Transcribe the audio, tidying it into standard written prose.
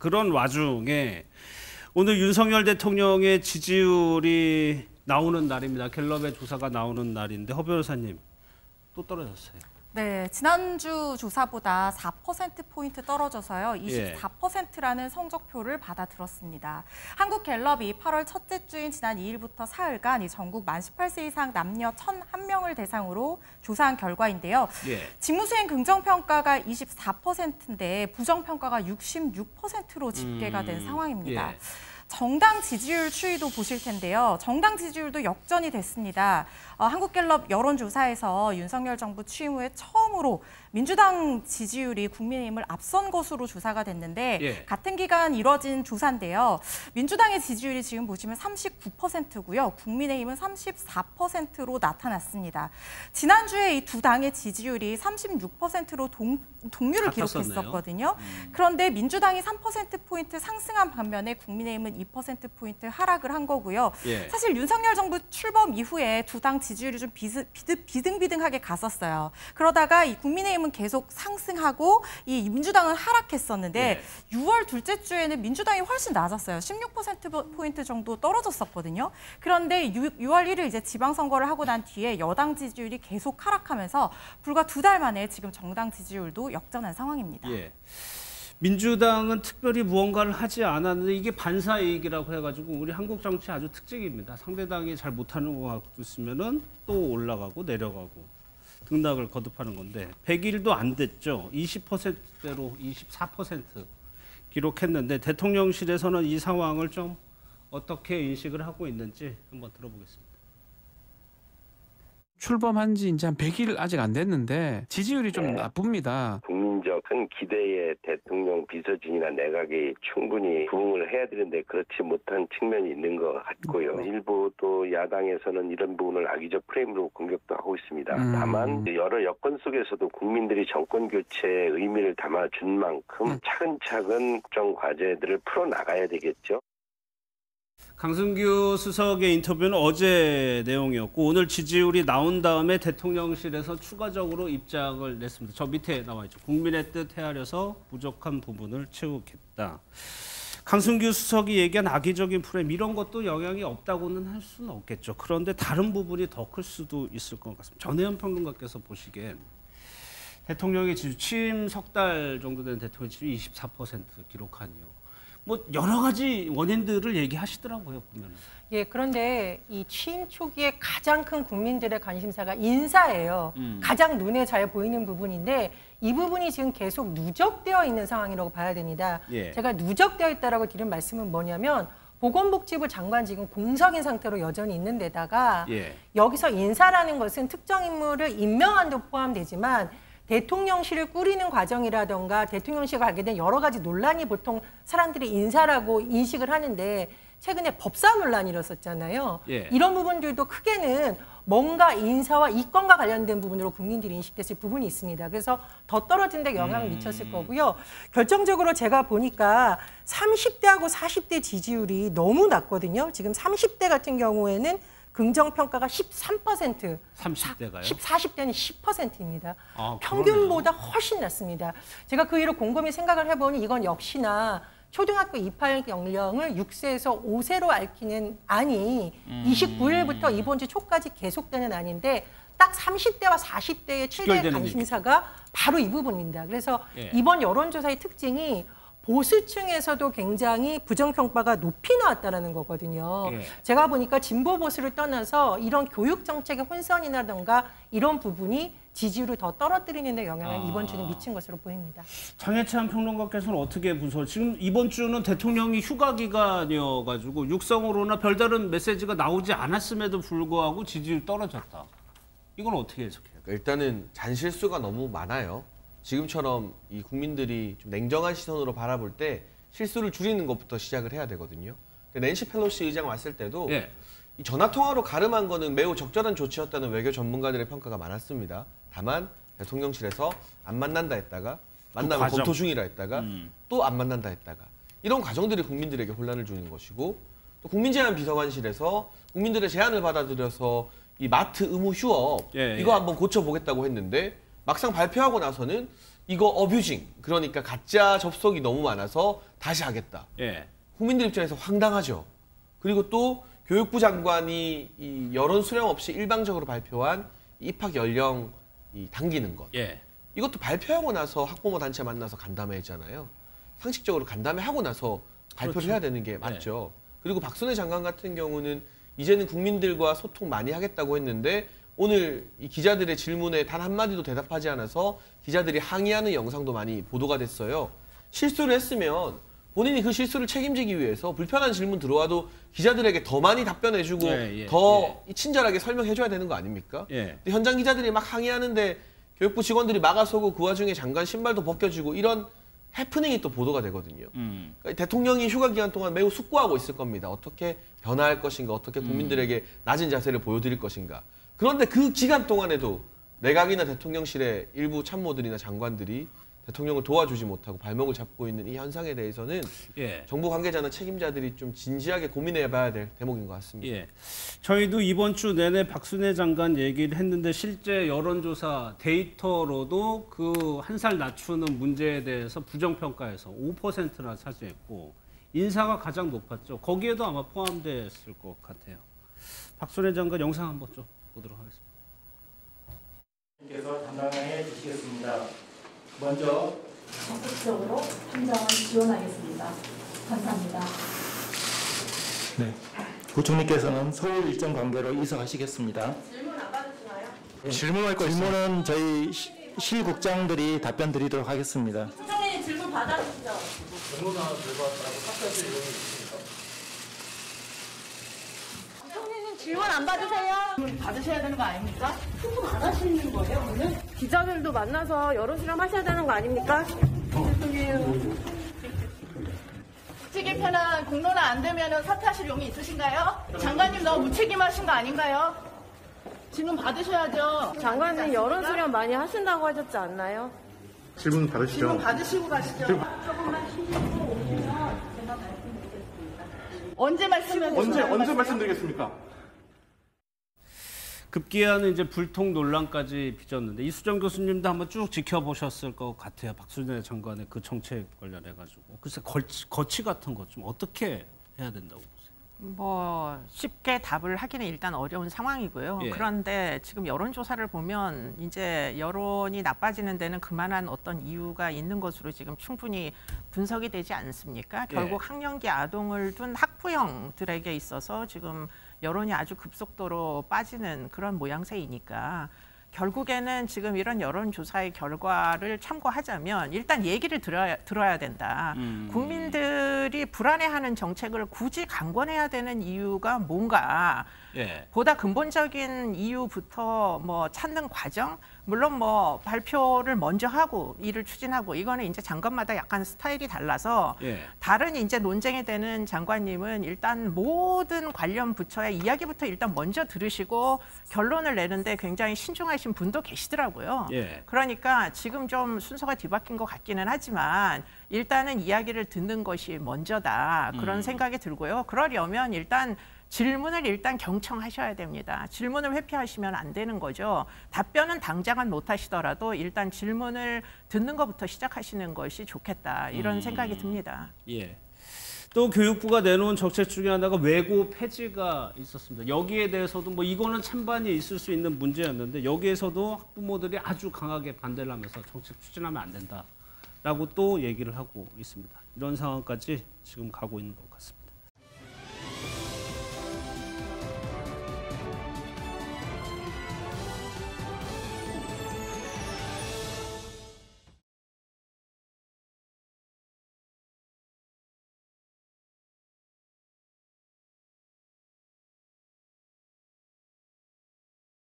그런 와중에 오늘 윤석열 대통령의 지지율이 나오는 날입니다. 갤럽의 조사가 나오는 날인데 허 변호사님 또 떨어졌어요. 네, 지난주 조사보다 4%포인트 떨어져서요. 24%라는 성적표를 받아들었습니다. 한국갤럽이 8월 첫째 주인 지난 2일부터 사흘간 이 전국 만 18세 이상 남녀 1,001명을 대상으로 조사한 결과인데요. 직무수행 긍정평가가 24%인데 부정평가가 66%로 집계가 된 상황입니다. 정당 지지율 추이도 보실 텐데요. 정당 지지율도 역전이 됐습니다. 한국갤럽 여론조사에서 윤석열 정부 취임 후에 처음으로 민주당 지지율이 국민의힘을 앞선 것으로 조사가 됐는데 같은 기간 이뤄진 조사인데요. 민주당의 지지율이 지금 보시면 39%고요. 국민의힘은 34%로 나타났습니다. 지난주에 이 두 당의 지지율이 36%로 동률을 기록했었거든요. 그런데 민주당이 3%포인트 상승한 반면에 국민의힘은 2%포인트 하락을 한 거고요. 사실 윤석열 정부 출범 이후에 두 당 지지율이 좀 비등비등하게 갔었어요. 그러다가 이 국민의힘은 계속 상승하고 이 민주당은 하락했었는데 6월 둘째 주에는 민주당이 훨씬 낮았어요. 16%포인트 정도 떨어졌었거든요. 그런데 6월 1일 이제 지방선거를 하고 난 뒤에 여당 지지율이 계속 하락하면서 불과 2달 만에 지금 정당 지지율도 역전한 상황입니다. 민주당은 특별히 무언가를 하지 않았는데 이게 반사이익이라고 해가지고 우리 한국 정치 아주 특징입니다. 상대당이 잘 못하는 것 같으면은 또 올라가고 내려가고 등락을 거듭하는 건데 100일도 안 됐죠. 20%대로 24% 기록했는데 대통령실에서는 이 상황을 좀 어떻게 인식을 하고 있는지 한번 들어보겠습니다. 출범한 지 이제 한 100일 아직 안 됐는데 지지율이 좀 나쁩니다. 국민적 큰 기대에 대통령 비서진이나 내각이 충분히 부응을 해야 되는데 그렇지 못한 측면이 있는 것 같고요. 일부 또 야당에서는 이런 부분을 악의적 프레임으로 공격도 하고 있습니다. 다만 여러 여건 속에서도 국민들이 정권 교체에 의미를 담아준 만큼 차근차근 국정 과제들을 풀어나가야 되겠죠. 강승규 수석의 인터뷰는 어제 내용이었고 오늘 지지율이 나온 다음에 대통령실에서 추가적으로 입장을 냈습니다. 저 밑에 나와 있죠. 국민의 뜻 헤아려서 부족한 부분을 채우겠다. 강승규 수석이 얘기한 악의적인 프레임 이런 것도 영향이 없다고는 할 수는 없겠죠. 그런데 다른 부분이 더 클 수도 있을 것 같습니다. 전혜연 평론가께서 보시기엔 대통령의 지지율 취임 석 달 정도 된 대통령 지지율 24% 기록하니요. 뭐 여러 가지 원인들을 얘기하시더라고요, 보면은. 그런데 이 취임 초기에 가장 큰 국민들의 관심사가 인사예요. 가장 눈에 잘 보이는 부분인데 이 부분이 지금 계속 누적되어 있는 상황이라고 봐야 됩니다. 제가 누적되어 있다라고 드린 말씀은 뭐냐면 보건복지부 장관 지금 공석인 상태로 여전히 있는 데다가 여기서 인사라는 것은 특정 인물을 임명한 데 포함되지만 대통령실을 꾸리는 과정이라던가 대통령실과 관계된 여러 가지 논란이 보통 사람들이 인사라고 인식을 하는데 최근에 법사 논란이 일었었잖아요. 이런 부분들도 크게는 뭔가 인사와 이권과 관련된 부분으로 국민들이 인식됐을 부분이 있습니다. 그래서 더 떨어진 데 영향을 미쳤을 거고요. 결정적으로 제가 보니까 30대하고 40대 지지율이 너무 낮거든요. 지금 30대 같은 경우에는 긍정평가가 13%, 30대가요? 40대는 10%입니다. 평균보다 훨씬 낮습니다. 제가 그 이유로 곰곰이 생각을 해보니 이건 역시나 초등학교 입학 연령을 6세에서 5세로 밝히는 안이 29일부터 이번 주 초까지 계속되는 안인데 딱 30대와 40대의 최대 관심사가 바로 이 부분입니다. 그래서 이번 여론조사의 특징이 보수층에서도 굉장히 부정평가가 높이 나왔다는 거거든요. 제가 보니까 진보 보수를 떠나서 이런 교육 정책의 혼선이라든가 이런 부분이 지지율을 더 떨어뜨리는 데 영향을 이번 주는 미친 것으로 보입니다. 장혜찬 평론가께서는 어떻게 보세요? 지금 이번 주는 대통령이 휴가 기간이어가지고 육성으로나 별다른 메시지가 나오지 않았음에도 불구하고 지지율 떨어졌다. 이건 어떻게 해석해요? 일단은 잔실수가 너무 많아요. 지금처럼 이 국민들이 좀 냉정한 시선으로 바라볼 때 실수를 줄이는 것부터 시작을 해야 되거든요. 낸시 펠로시 의장 왔을 때도 이 전화통화로 가름한 거는 매우 적절한 조치였다는 외교 전문가들의 평가가 많았습니다. 다만 대통령실에서 안 만난다 했다가 만나면 검토 중이라 했다가 또 안 만난다 했다가 이런 과정들이 국민들에게 혼란을 주는 것이고 또 국민제안 비서관실에서 국민들의 제안을 받아들여서 이 마트 의무 휴업 이거 한번 고쳐보겠다고 했는데 막상 발표하고 나서는 이거 어뷰징, 그러니까 가짜 접속이 너무 많아서 다시 하겠다. 예. 국민들 입장에서 황당하죠. 그리고 또 교육부 장관이 이 여론 수렴 없이 일방적으로 발표한 입학 연령 당기는 것. 예. 이것도 발표하고 나서 학부모 단체 만나서 간담회했잖아요. 상식적으로 간담회하고 나서 발표를 그렇죠. 해야 되는 게 맞죠. 그리고 박순애 장관 같은 경우는 이제는 국민들과 소통 많이 하겠다고 했는데 오늘 이 기자들의 질문에 단 한마디도 대답하지 않아서 기자들이 항의하는 영상도 많이 보도가 됐어요. 실수를 했으면 본인이 그 실수를 책임지기 위해서 불편한 질문 들어와도 기자들에게 더 많이 답변해주고 더 친절하게 설명해줘야 되는 거 아닙니까? 근데 현장 기자들이 막 항의하는데 교육부 직원들이 막아서고 그 와중에 장관 신발도 벗겨지고 이런 해프닝이 또 보도가 되거든요. 그러니까 대통령이 휴가 기간 동안 매우 숙고하고 있을 겁니다. 어떻게 변화할 것인가, 어떻게 국민들에게 낮은 자세를 보여드릴 것인가. 그런데 그 기간 동안에도 내각이나 대통령실의 일부 참모들이나 장관들이 대통령을 도와주지 못하고 발목을 잡고 있는 이 현상에 대해서는 정부 관계자나 책임자들이 좀 진지하게 고민해봐야 될 대목인 것 같습니다. 예. 저희도 이번 주 내내 박순애 장관 얘기를 했는데 실제 여론조사 데이터로도 그 한 살 낮추는 문제에 대해서 부정평가에서 5%나 차지했고 인사가 가장 높았죠. 거기에도 아마 포함됐을 것 같아요. 박순애 장관 영상 한번 좀 보도록 하겠습니다. 께서 담당해 주시겠습니다. 먼저 적극적으로 행정을 지원하겠습니다. 감사합니다. 네, 부총리께서는 서울 일정 관계로 이사하시겠습니다. 질문 안 받으시나요? 질문할 거 질문은 저희 실국장들이 답변 드리도록 하겠습니다. 부총리님 질문 받아주시죠. 변호사 들어왔다고 삭제하실 의견이 있습니까? 부총리님 질문 안 받으세요? 질문 받으셔야 되는 거 아닙니까? 질문 안 하시는 거예요, 오늘? 기자들도 만나서 여론 수렴 하셔야 되는 거 아닙니까? 측임 편한 공론화 안 되면 사퇴하실 용이 있으신가요? 장관님 너무 무책임하신 거 아닌가요? 질문 받으셔야죠. 장관님 여론 수렴 많이 하신다고 하셨지 않나요? 질문 받으시죠. 질문 받으시고 가시죠. 조금만 쉬시고 오시면 제가 말씀드리겠습니다. 언제 말씀드리겠습니까? 급기야는 이제 불통 논란까지 빚었는데 이수정 교수님도 한번 쭉 지켜보셨을 것 같아요. 박순애 장관의 그 정책 관련해 가지고 글쎄 거치 같은 것 좀 어떻게 해야 된다고 보세요? 뭐 쉽게 답을 하기는 일단 어려운 상황이고요. 그런데 지금 여론조사를 보면 이제 여론이 나빠지는 데는 그만한 어떤 이유가 있는 것으로 지금 충분히 분석이 되지 않습니까? 결국 학령기 아동을 둔 학부형들에게 있어서 지금 여론이 아주 급속도로 빠지는 그런 모양새이니까 결국에는 지금 이런 여론조사의 결과를 참고하자면 일단 얘기를 들어야 된다. 국민들이 불안해하는 정책을 굳이 강권해야 되는 이유가 뭔가 보다 근본적인 이유부터 뭐 찾는 과정, 물론 뭐 발표를 먼저 하고 일을 추진하고 이거는 이제 장관마다 약간 스타일이 달라서 다른 이제 논쟁이 되는 장관님은 일단 모든 관련 부처의 이야기부터 일단 먼저 들으시고 결론을 내는데 굉장히 신중하신 분도 계시더라고요. 그러니까 지금 좀 순서가 뒤바뀐 것 같기는 하지만 일단은 이야기를 듣는 것이 먼저다. 그런 생각이 들고요. 그러려면 일단 질문을 일단 경청하셔야 됩니다. 질문을 회피하시면 안 되는 거죠. 답변은 당장은 못 하시더라도 일단 질문을 듣는 것부터 시작하시는 것이 좋겠다. 이런 생각이 듭니다. 또 교육부가 내놓은 정책 중에 하나가 외고 폐지가 있었습니다. 여기에 대해서도 뭐 이거는 찬반이 있을 수 있는 문제였는데 여기에서도 학부모들이 아주 강하게 반대를 하면서 정책 추진하면 안 된다라고 또 얘기를 하고 있습니다. 이런 상황까지 지금 가고 있는 것 같습니다.